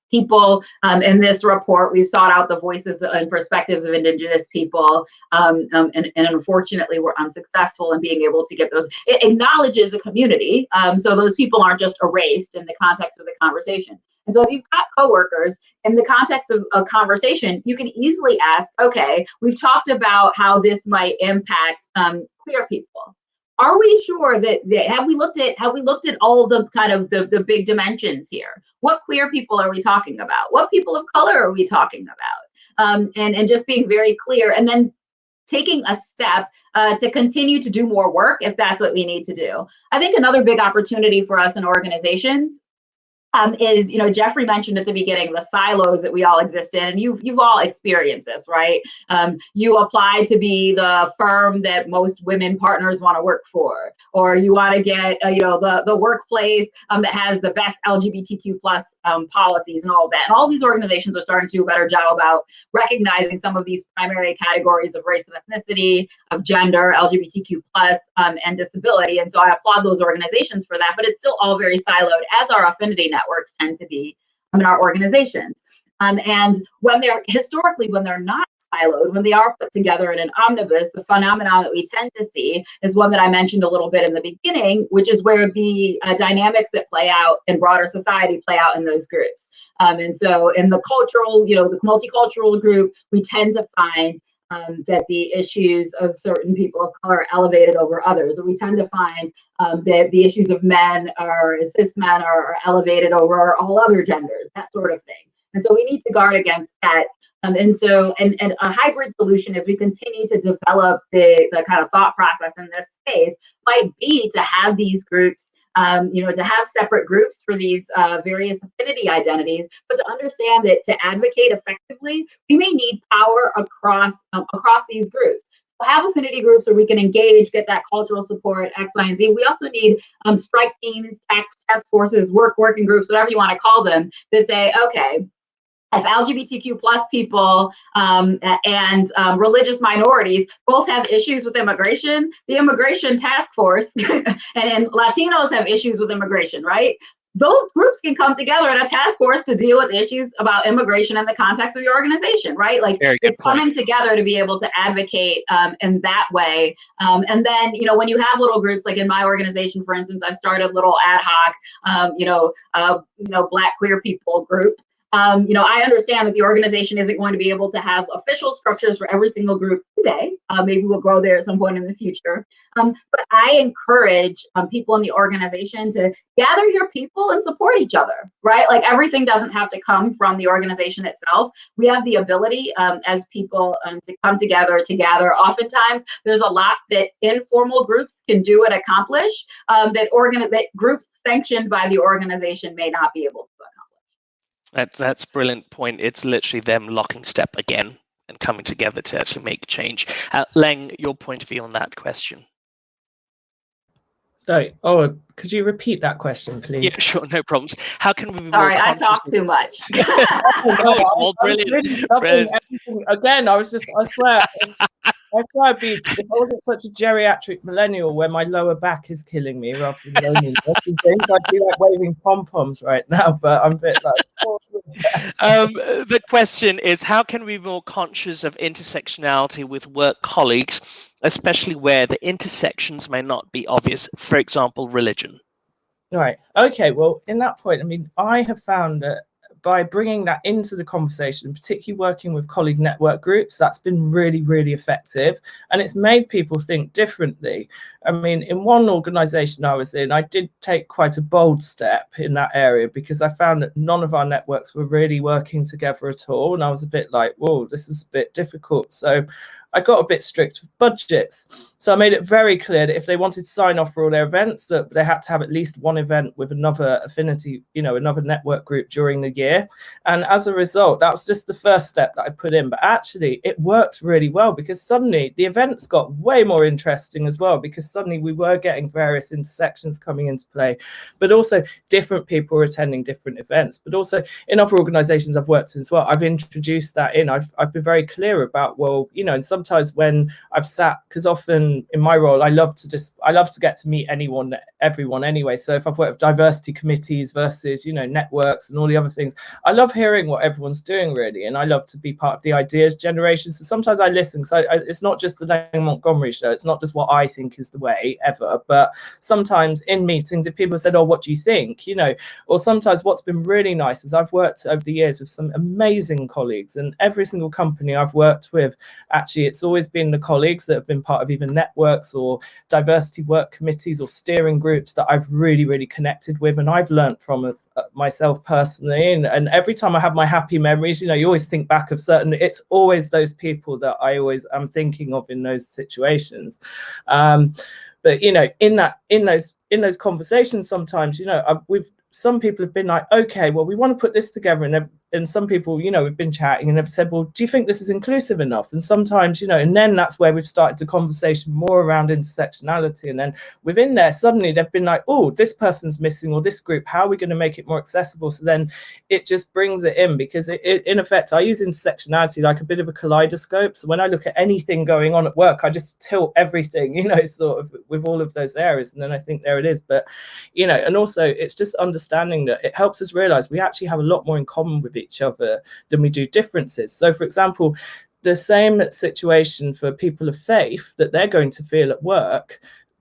people in this report. We've sought out the voices and perspectives of Indigenous people, and unfortunately, we're unsuccessful in being able to get those. It acknowledges a community, so those people aren't just erased in the context of the conversation. And so if you've got coworkers in the context of a conversation, you can easily ask, okay, we've talked about how this might impact queer people. Are we sure that have we looked at all the kind of the big dimensions here? What queer people are we talking about? What people of color are we talking about? And just being very clear, and then taking a step to continue to do more work if that's what we need to do. I think another big opportunity for us in organizations is, Jeffrey mentioned at the beginning, the silos that we all exist in, and you've all experienced this, right? You apply to be the firm that most women partners want to work for, or you want to get, the workplace that has the best LGBTQ plus policies and all of that. And all these organizations are starting to do a better job about recognizing some of these primary categories of race and ethnicity, of gender, LGBTQ plus, and disability. And so I applaud those organizations for that, but it's still all very siloed, as our affinity networks tend to be in our organizations. And when they're not siloed, when they are put together in an omnibus, the phenomenon that we tend to see is one that I mentioned a little bit in the beginning, which is where the dynamics that play out in broader society play out in those groups. And so in the cultural, the multicultural group, we tend to find that the issues of certain people of color are elevated over others. And we tend to find that the issues of men or cis men are elevated over all other genders, that sort of thing. And so we need to guard against that. And a hybrid solution, as we continue to develop the kind of thought process in this space, might be to have these groups, to have separate groups for these various affinity identities, but to understand that to advocate effectively, we may need power across these groups. So have affinity groups where we can engage, get that cultural support, X, Y, and Z. We also need strike teams, task forces, working groups, whatever you want to call them, that say, okay, if LGBTQ plus people and religious minorities both have issues with immigration, the immigration task force and Latinos have issues with immigration, right? Those groups can come together in a task force to deal with issues about immigration in the context of your organization, right? Like it's coming together to be able to advocate in that way. And then, when you have little groups, like in my organization, for instance, I started little ad hoc, Black queer people group. I understand that the organization isn't going to be able to have official structures for every single group today. Maybe we'll grow there at some point in the future. But I encourage people in the organization to gather your people and support each other, right? Like everything doesn't have to come from the organization itself. We have the ability as people to come together to gather. Oftentimes, there's a lot that informal groups can do and accomplish that groups sanctioned by the organization may not be able to accomplish. That's a brilliant point. It's literally them locking step again and coming together to actually make change. Leng, your point of view on that question? Sorry. Oh, could you repeat that question, please? Yeah, sure, no problems. How can we be Sorry, more I conscious talk too much. No, it's all I was brilliant. really loving Brilliant. everything. Again, I swear, I'd be, if I wasn't such a geriatric millennial where my lower back is killing me rather than loneliness and things, I'd be like waving pom-poms right now, but I'm a bit like, oh, The question is, how can we be more conscious of intersectionality with work colleagues, especially where the intersections may not be obvious, for example, religion? Right. Okay. Well, in that point, I mean, I have found that by bringing that into the conversation, particularly working with colleague network groups, that's been really, really effective. And it's made people think differently. I mean, in one organization I was in, I did take quite a bold step in that area because I found that none of our networks were really working together at all. And I was a bit like, whoa, this is a bit difficult. So I got a bit strict with budgets. So I made it very clear that if they wanted to sign off for all their events, that they had to have at least one event with another affinity, another network group during the year. And as a result, that was just the first step that I put in. But actually, it worked really well because suddenly the events got way more interesting as well, because suddenly we were getting various intersections coming into play, but also different people were attending different events. But also in other organizations I've worked in as well, I've introduced that in. I've been very clear about, well, and sometimes when I've sat, because often in my role, I love to get to meet everyone anyway. So if I've worked with diversity committees versus, networks and all the other things, I love hearing what everyone's doing really. And I love to be part of the ideas generation. So sometimes I listen, so it's not just the Lang Montgomery show. It's not just what I think is the way ever, but sometimes in meetings, if people said, oh, what do you think? Or sometimes what's been really nice is I've worked over the years with some amazing colleagues, and every single company I've worked with, actually, it's always been the colleagues that have been part of even networks or diversity work committees or steering groups that I've really, really connected with, and I've learned from myself personally. And every time I have my happy memories, you always think back of certain, it's always those people that I always am thinking of in those situations. But in those conversations, sometimes some people have been like, okay, well, we want to put this together, and some people, we've been chatting and have said, well, do you think this is inclusive enough? And sometimes, and then that's where we've started the conversation more around intersectionality. And then within there, suddenly they've been like, oh, this person's missing, or this group, how are we going to make it more accessible? So then it just brings it in, because it in effect, I use intersectionality like a bit of a kaleidoscope. So when I look at anything going on at work, I just tilt everything, sort of with all of those areas. And then I think there it is. But, and also it's just understanding that it helps us realize we actually have a lot more in common with each other than we do differences. So for example, the same situation for people of faith that they're going to feel at work,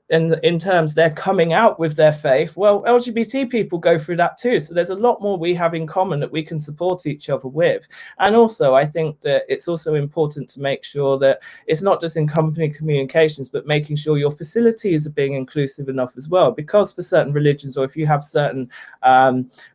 and in terms they're coming out with their faith, well, LGBT people go through that too. So there's a lot more we have in common that we can support each other with. And also, I think that it's also important to make sure that it's not just in company communications, but making sure your facilities are being inclusive enough as well. Because for certain religions, or if you have certain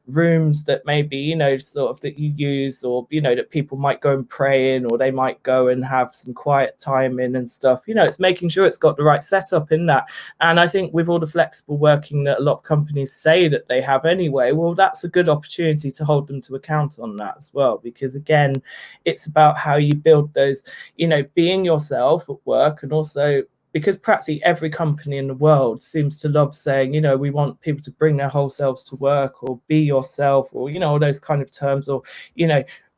rooms that maybe, sort of that you use, or, that people might go and pray in, or they might go and have some quiet time in and stuff, it's making sure it's got the right setup in that. And I think with all the flexible working that a lot of companies say that they have anyway, well, that's a good opportunity to hold them to account on that as well. Because again, it's about how you build those, being yourself at work, and also because practically every company in the world seems to love saying, we want people to bring their whole selves to work, or be yourself, or, all those kind of terms, or,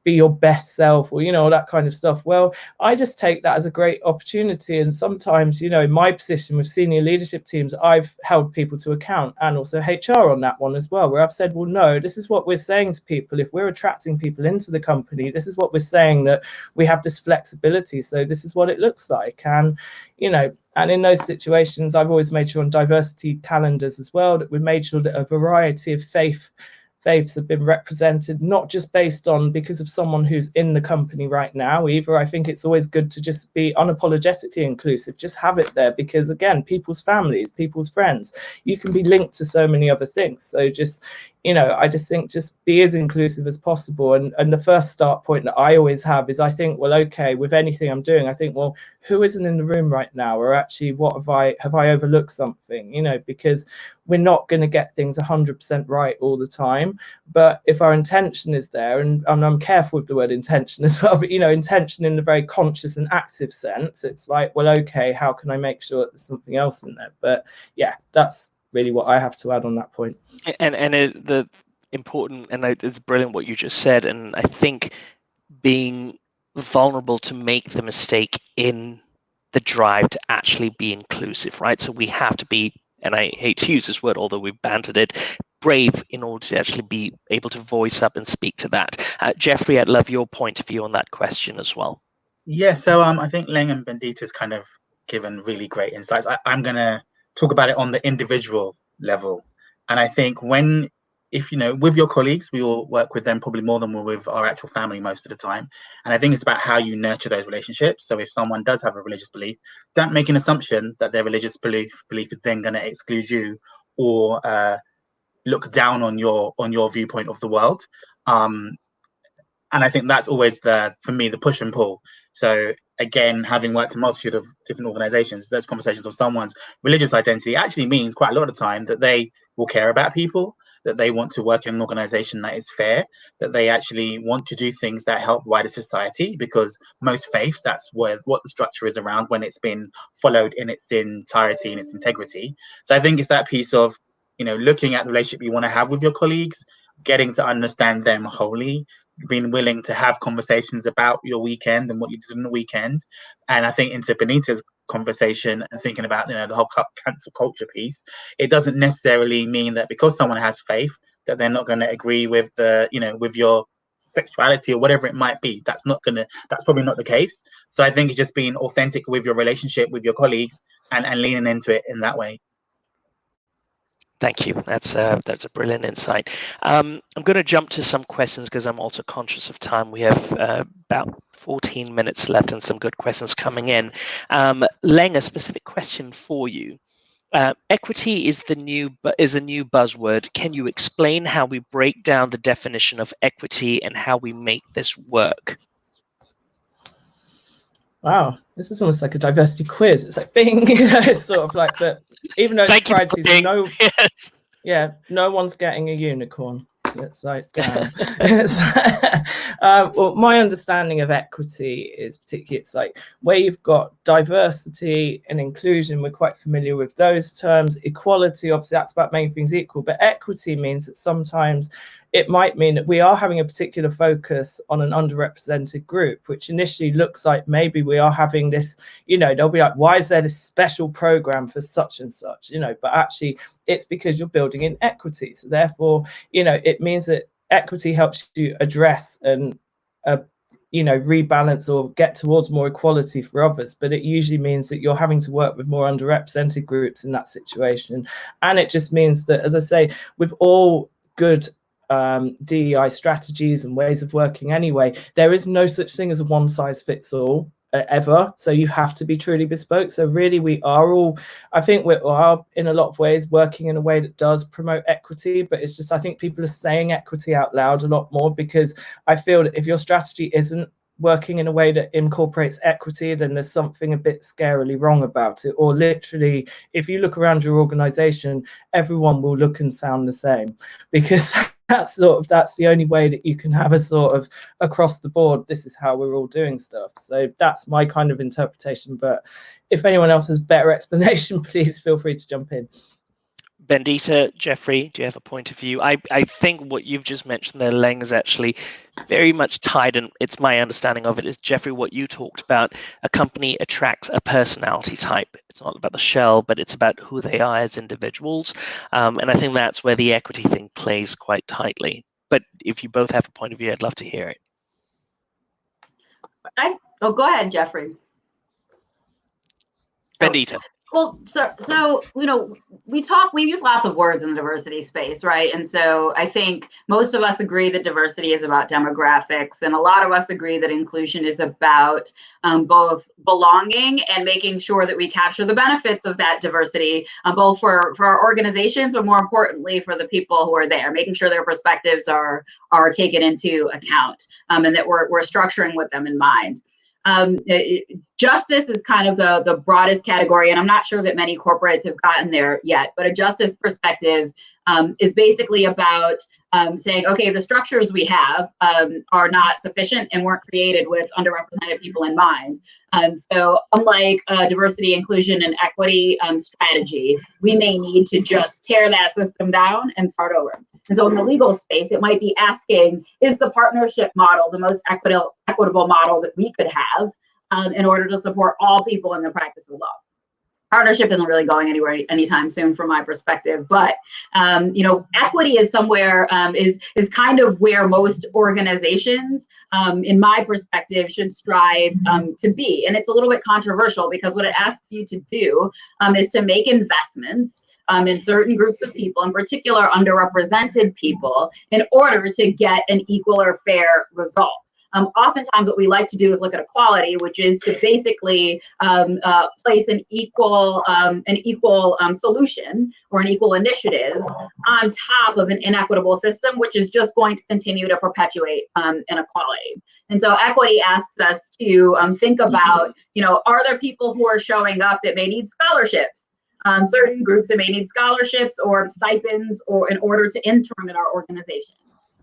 be your best self, or all that kind of stuff. Well, I just take that as a great opportunity. And sometimes, in my position with senior leadership teams, I've held people to account, and also HR on that one as well, where I've said, well, no, this is what we're saying to people. If we're attracting people into the company, this is what we're saying, that we have this flexibility. So this is what it looks like. And and in those situations, I've always made sure on diversity calendars as well, that we made sure that a variety of faiths have been represented, not just based on because of someone who's in the company right now either. I think it's always good to just be unapologetically inclusive, just have it there, because again, people's families, people's friends, you can be linked to so many other things. So just, I just think just be as inclusive as possible. And the first start point that I always have is, I think, well, okay, with anything I'm doing, I think, well, who isn't in the room right now? Or actually, what have I overlooked something? Because we're not going to get things 100% right all the time. But if our intention is there, and I'm careful with the word intention as well, but, intention in the very conscious and active sense, it's like, well, okay, how can I make sure that there's something else in there? But yeah, that's really what I have to add on that point. And the important, and it's brilliant what you just said, and I think being vulnerable to make the mistake in the drive to actually be inclusive, right? So we have to be, and I hate to use this word, although we've bantered it, brave in order to actually be able to voice up and speak to that. Jeffrey, I'd love your point of view on that question as well. Yeah, so I think Leng and Bendita's kind of given really great insights. I'm going to talk about it on the individual level. And I think if you know, with your colleagues, we will work with them probably more than we're with our actual family most of the time. And I think it's about how you nurture those relationships. So if someone does have a religious belief, don't make an assumption that their religious belief is then going to exclude you or look down on your viewpoint of the world. And I think that's always for me, the push and pull. So again, having worked in a multitude of different organizations, those conversations of someone's religious identity actually means quite a lot of the time that they will care about people, that they want to work in an organization that is fair, that they actually want to do things that help wider society, because most faiths, that's what the structure is around when it's been followed in its entirety and its integrity. So I think it's that piece of, you know, looking at the relationship you want to have with your colleagues, getting to understand them wholly, being willing to have conversations about your weekend and what you did on the weekend. And I think into Benita's conversation and thinking about, you know, the whole cancel culture piece, it doesn't necessarily mean that because someone has faith that they're not going to agree with the, you know, with your sexuality or whatever it might be. That's probably not the case. So I think it's just being authentic with your relationship with your colleagues and leaning into it in that way. Thank you. That's a brilliant insight. I'm going to jump to some questions because I'm also conscious of time. We have about 14 minutes left and some good questions coming in. Leng, a specific question for you. Equity is a new buzzword. Can you explain how we break down the definition of equity and how we make this work? Wow, this is almost like a diversity quiz. It's like bing, you know, it's sort of like, but even though it's pride season, no one's getting a unicorn. It's like, damn. Well, my understanding of equity is particularly, it's like where you've got diversity and inclusion, we're quite familiar with those terms. Equality, obviously, that's about making things equal, but equity means that sometimes it might mean that we are having a particular focus on an underrepresented group, which initially looks like maybe we are having this, you know, they'll be like, why is there this special program for such and such, you know, but actually it's because you're building in equity. So therefore, you know, it means that equity helps you address and, you know, rebalance or get towards more equality for others. But it usually means that you're having to work with more underrepresented groups in that situation. And it just means that, as I say, with all good DEI strategies and ways of working anyway, there is no such thing as a one size fits all ever. So you have to be truly bespoke. So really we are all, I think we are in a lot of ways working in a way that does promote equity, but it's just, I think people are saying equity out loud a lot more, because I feel that if your strategy isn't working in a way that incorporates equity, then there's something a bit scarily wrong about it. Or literally, if you look around your organization, everyone will look and sound the same, because that's the only way that you can have a sort of across the board, this is how we're all doing stuff. So that's my kind of interpretation. But if anyone else has better explanation, please feel free to jump in. Bendita, Jeffrey, do you have a point of view? I think what you've just mentioned there, Leng, is actually very much tied, and it's my understanding of it is, Jeffrey, what you talked about, a company attracts a personality type. It's not about the shell, but it's about who they are as individuals. And I think that's where the equity thing plays quite tightly. But if you both have a point of view, I'd love to hear it. Go ahead, Jeffrey. Bendita. Well, so you know, we use lots of words in the diversity space, right? And so I think most of us agree that diversity is about demographics, and a lot of us agree that inclusion is about both belonging and making sure that we capture the benefits of that diversity, both for our organizations, but more importantly for the people who are there, making sure their perspectives are taken into account, and that we're structuring with them in mind. justice is kind of the broadest category, and I'm not sure that many corporates have gotten there yet, but a justice perspective is basically about saying, okay, the structures we have are not sufficient and weren't created with underrepresented people in mind. So unlike diversity, inclusion, and equity strategy, we may need to just tear that system down and start over. And so in the legal space, it might be asking, is the partnership model the most equitable model that we could have in order to support all people in the practice of law? Partnership isn't really going anywhere anytime soon from my perspective, but equity is somewhere is kind of where most organizations, in my perspective, should strive to be. And it's a little bit controversial because what it asks you to do is to make investments in certain groups of people, in particular underrepresented people, in order to get an equal or fair result. Oftentimes what we like to do is look at equality, which is to basically place an equal solution or an equal initiative on top of an inequitable system, which is just going to continue to perpetuate inequality. And so equity asks us to think about, are there people who are showing up that may need scholarships? Certain groups that may need scholarships or stipends or in order to intern in our organization.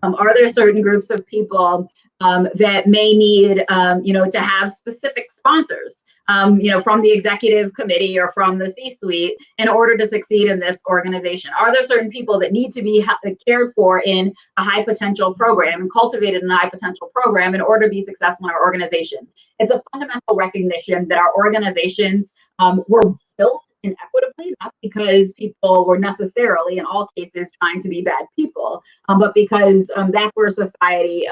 Are there certain groups of people that may need, to have specific sponsors, from the executive committee or from the C-suite in order to succeed in this organization? Are there certain people that need to be cared for in a high potential program and cultivated in a high potential program in order to be successful in our organization? It's a fundamental recognition that our organizations were built inequitably, not because people were necessarily, in all cases, trying to be bad people, but because that's where society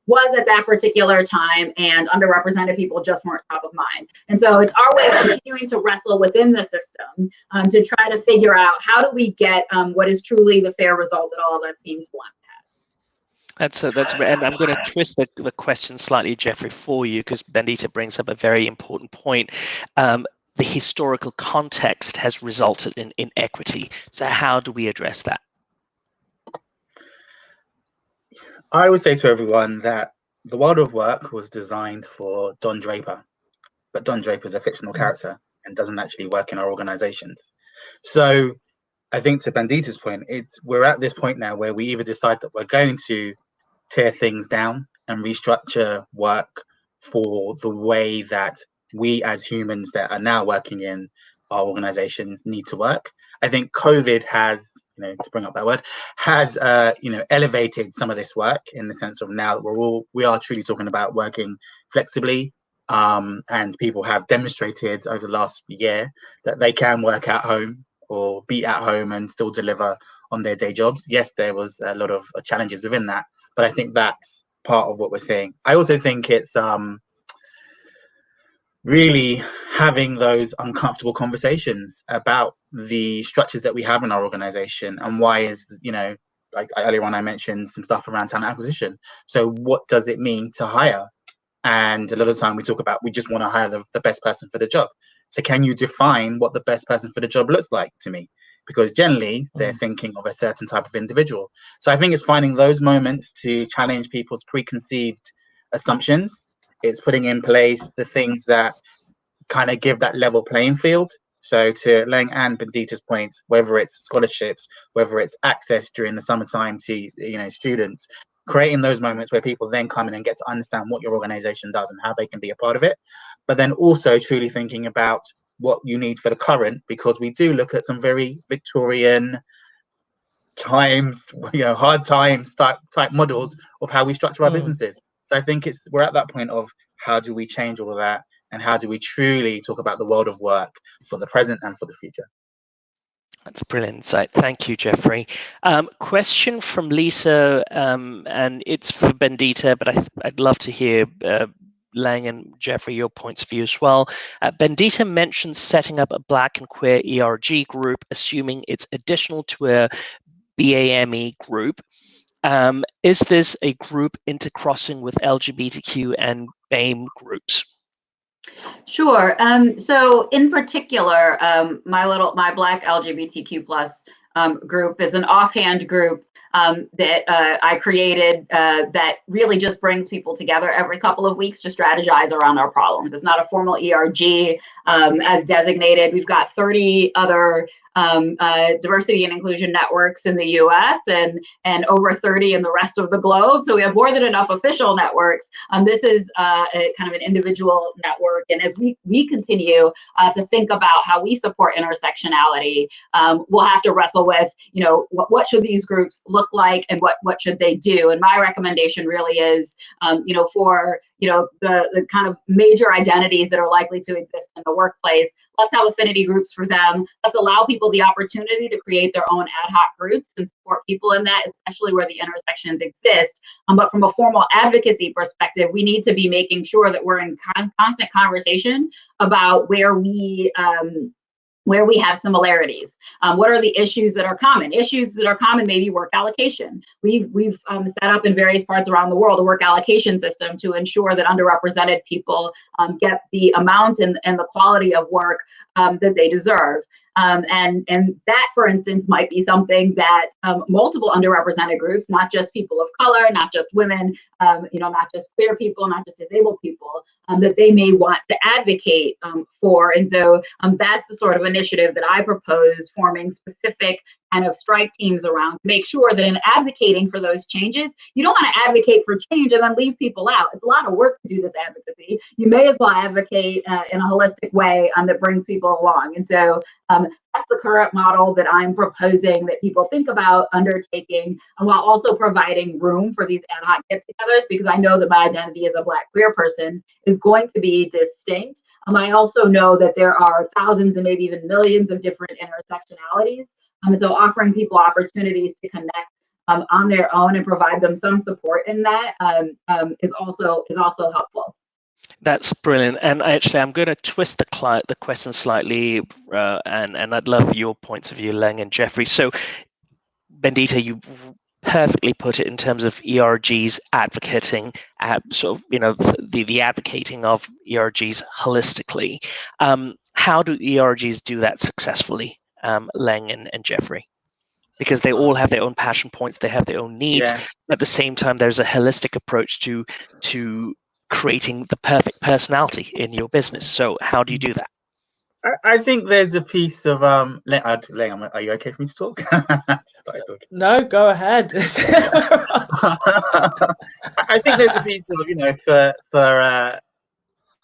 was at that particular time, and underrepresented people just weren't top of mind. And so it's our way of continuing to wrestle within the system to try to figure out how do we get what is truly the fair result that all of us seem to want. That's and I'm going to twist the question slightly, Jeffrey, for you, because Bandita brings up a very important point. The historical context has resulted in inequity. So how do we address that? I would say to everyone that the world of work was designed for Don Draper, but Don Draper is a fictional character and doesn't actually work in our organizations. So I think to Bandita's point, we're at this point now where we either decide that we're going to tear things down and restructure work for the way that we as humans that are now working in our organizations need to work. I think COVID has, to bring up that word, has elevated some of this work in the sense of now that we are truly talking about working flexibly, and people have demonstrated over the last year that they can work at home or be at home and still deliver on their day jobs. Yes, there was a lot of challenges within that, but I think that's part of what we're seeing. I also think it's really having those uncomfortable conversations about the structures that we have in our organization and why is, like earlier on I mentioned some stuff around talent acquisition. So what does it mean to hire? And a lot of the time we talk about we just want to hire the best person for the job. So can you define what the best person for the job looks like to me? Because generally they're thinking of a certain type of individual. So I think it's finding those moments to challenge people's preconceived assumptions. It's putting in place the things that kind of give that level playing field. So to Leng and Bandita's points, whether it's scholarships, whether it's access during the summertime to students, creating those moments where people then come in and get to understand what your organization does and how they can be a part of it. But then also truly thinking about what you need for the current, because we do look at some very Victorian times, hard times type models of how we structure our businesses. So I think we're at that point of how do we change all of that, and how do we truly talk about the world of work for the present and for the future? That's brilliant insight. Thank you, Jeffrey. Question from Lisa, and it's for Bandita, but I'd love to hear Leng and Jeffrey, your points of view as well. Bandita mentions setting up a Black and Queer ERG group, assuming it's additional to a BAME group. Is this a group intercrossing with LGBTQ and BAME groups? Sure. So in particular, my Black LGBTQ plus group is an offhand group that I created that really just brings people together every couple of weeks to strategize around our problems. It's not a formal ERG as designated. We've got 30 other diversity and inclusion networks in the US and over 30 in the rest of the globe. So we have more than enough official networks. This is a kind of an individual network. And as we continue to think about how we support intersectionality, we'll have to wrestle with, what should these groups look like and what should they do? And my recommendation really is, for the kind of major identities that are likely to exist in the workplace, let's have affinity groups for them. Let's allow people the opportunity to create their own ad hoc groups and support people in that, especially where the intersections exist. But from a formal advocacy perspective, we need to be making sure that we're in constant conversation about where we have similarities. What are the issues that are common? Issues that are common may be work allocation. We've set up in various parts around the world a work allocation system to ensure that underrepresented people get the amount and the quality of work that they deserve. And that, for instance, might be something that multiple underrepresented groups, not just people of color, not just women, not just queer people, not just disabled people, that they may want to advocate for. And so that's the sort of initiative that I propose, forming specific kind of strike teams around to make sure that in advocating for those changes, you don't want to advocate for change and then leave people out. It's a lot of work to do this advocacy. You may as well advocate in a holistic way that brings people along. And so that's the current model that I'm proposing that people think about undertaking, and while also providing room for these ad hoc get-togethers, because I know that my identity as a Black queer person is going to be distinct. I also know that there are thousands and maybe even millions of different intersectionalities. So offering people opportunities to connect on their own and provide them some support in that is also helpful. That's brilliant. And actually, I'm going to twist the question slightly, and I'd love your points of view, Leng and Jeffrey. So, Bendita, you perfectly put it in terms of ERGs advocating, the advocating of ERGs holistically. How do ERGs do that successfully, Leng and Jeffrey? Because they all have their own passion points, they have their own needs. Yeah. At the same time, there's a holistic approach to creating the perfect personality in your business. So how do you do that? I think there's a piece of Leng, are you okay for me to talk? No, go ahead. I think there's a piece of for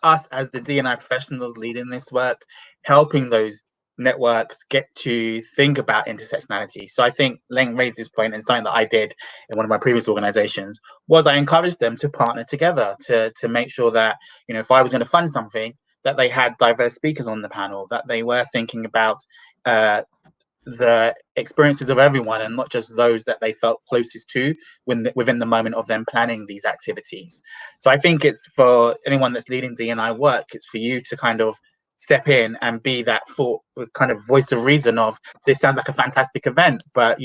us as the D&I professionals leading this work, helping those networks get to think about intersectionality. So I think Leng raised this point, and something that I did in one of my previous organizations was I encouraged them to partner together to make sure that, if I was going to fund something, that they had diverse speakers on the panel, that they were thinking about the experiences of everyone and not just those that they felt closest to within the moment of them planning these activities. So I think it's for anyone that's leading D&I work, it's for you to kind of step in and be that kind of voice of reason of, this sounds like a fantastic event, but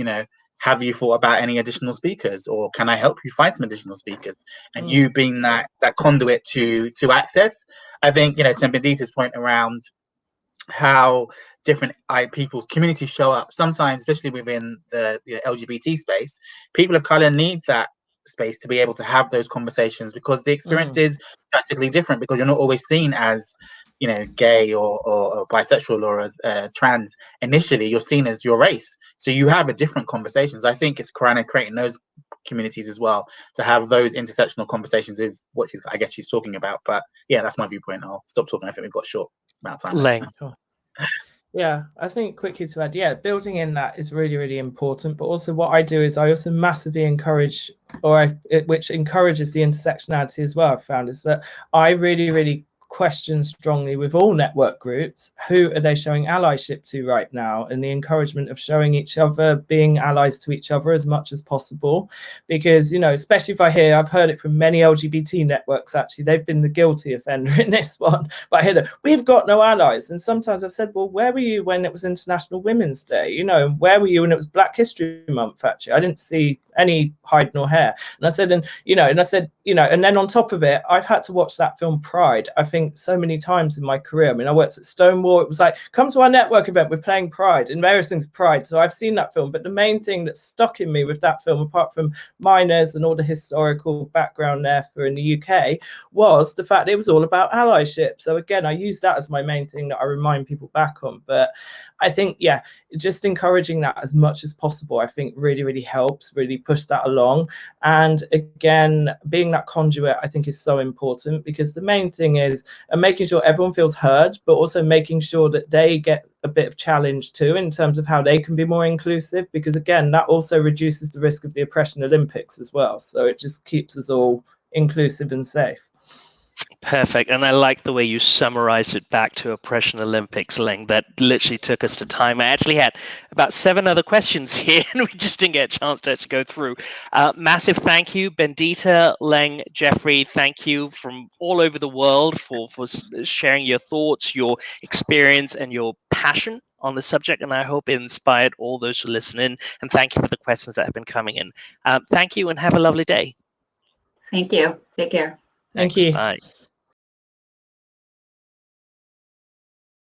have you thought about any additional speakers, or can I help you find some additional speakers? And you being that conduit to access. I think to Bendita's point around how different people's communities show up, sometimes especially within the LGBT space, people of color need that space to be able to have those conversations, because the experience is drastically different, because you're not always seen as gay or bisexual or as trans. Initially you're seen as your race, so you have a different conversations. I think it's kind of creating those communities as well to have those intersectional conversations is what she's talking about. But yeah, that's my viewpoint. I'll stop talking. I think we've got a short amount of time. Leng. Yeah, I think quickly to add, building in that is really, really important. But also what I do is I also massively encourage, which encourages the intersectionality as well, I've found, is that I really, really question strongly with all network groups, who are they showing allyship to right now, and the encouragement of showing each other, being allies to each other as much as possible. Because especially if I've heard it from many LGBT networks, actually they've been the guilty offender in this one, but I hear that we've got no allies. And sometimes I've said, well, where were you when it was International Women's Day? Where were you when it was Black History Month? Actually, I didn't see any hide nor hair. And I said, you know, and then on top of it, I've had to watch that film Pride, I think, so many times in my career. I mean, I worked at Stonewall. It was like, come to our network event, we're playing Pride, and various things Pride. So I've seen that film. But the main thing that stuck in me with that film, apart from minors and all the historical background there for in the UK, was the fact it was all about allyship. So again, I use that as my main thing that I remind people back on. But I think, yeah, just encouraging that as much as possible, I think really, really helps, really push that along. And again, being that conduit, I think is so important, because the main thing is making sure everyone feels heard, but also making sure that they get a bit of challenge too, in terms of how they can be more inclusive, because again, that also reduces the risk of the Oppression Olympics as well. So it just keeps us all inclusive and safe. Perfect. And I like the way you summarized it back to Oppression Olympics, Leng. That literally took us to time. I actually had about 7 other questions here, and we just didn't get a chance to actually go through. Massive thank you, Bendita, Leng, Jeffrey. Thank you from all over the world for sharing your thoughts, your experience, and your passion on the subject. And I hope it inspired all those who listen in. And thank you for the questions that have been coming in. Thank you, and have a lovely day. Thank you. Take care. Thank Thanks. you. Bye.